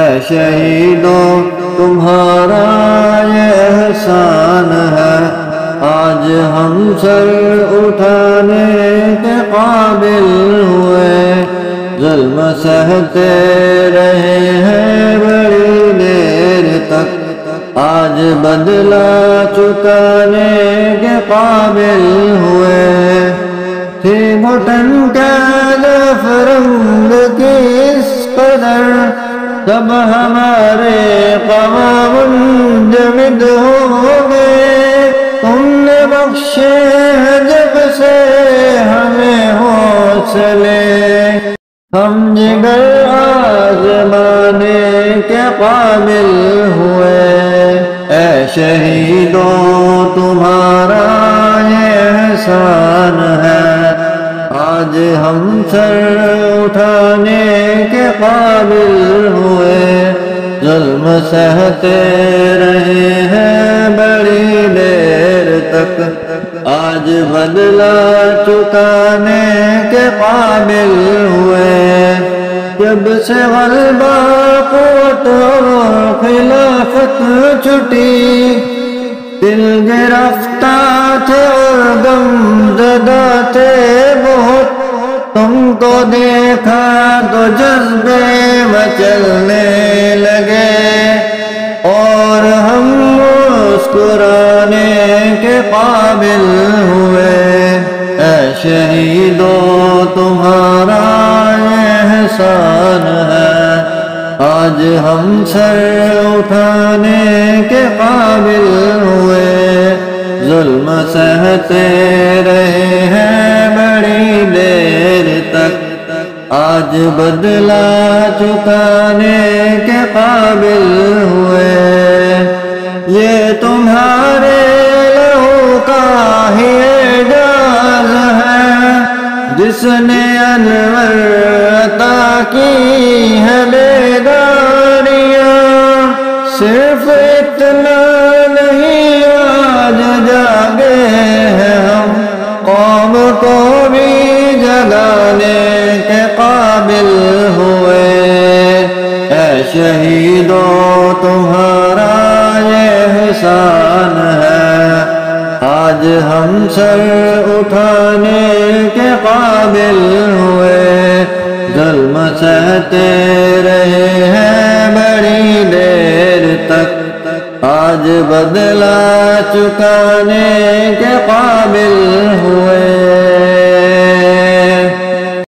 اے شہیدوں تمہارا یہ احسان ہے، آج ہم سر اٹھانے کے قابل ہوئے، ظلم سہتے رہے ہیں بڑی دیر تک، آج بدلہ چکانے کے قابل ہوئے۔ تھی گھٹن کیف رنگ کی اس قدر، سب ہمارے قوام منجمد ہو گئے، تم نے بخشے ہیں جب سے ہمیں حوصلے، ہم جگر آزمانے کے قابل ہوئے۔ اے شہیدوں تمہارا یہ احسان ہے، آج ہم سر اٹھانے کے قابل ہوئے، ظلم سہتے رہے ہیں بڑی دیر تک، آج بدلہ چکانے کے قابل ہوئے۔ جب سے غلبہ قوت اور خلافت چھٹی، دل گرفتہ تھے اور غم زدہ تھے بہت، تم کو دیکھا تو جذبے مچلنے لگے، اور ہم مسکرانے کے قابل ہوئے۔ اے شہیدوں تمہارا یہ احسان ہے، آج ہم سر اٹھانے کے قابل ہوئے، ظلم سہتے رہے ہیں بڑی دیر تک، آج بدلہ چکانے کے قابل ہوئے۔ یہ تمہارے لہو کا ہی اعجاز ہے، جس نے انور عطا کی ہے بیداریاں، صرف اتنا نہیں آج جاگے ہیں ہم، قوم کو بھی جگانے کے قابل ہوئے۔ اے شہیدوں تمہارا یہ احسان ہے، آج ہم سر اٹھانے کے قابل ہوئے، ظلم سہتے رہے ہیں بڑی دیر تک، آج بدلہ چکانے کے قابل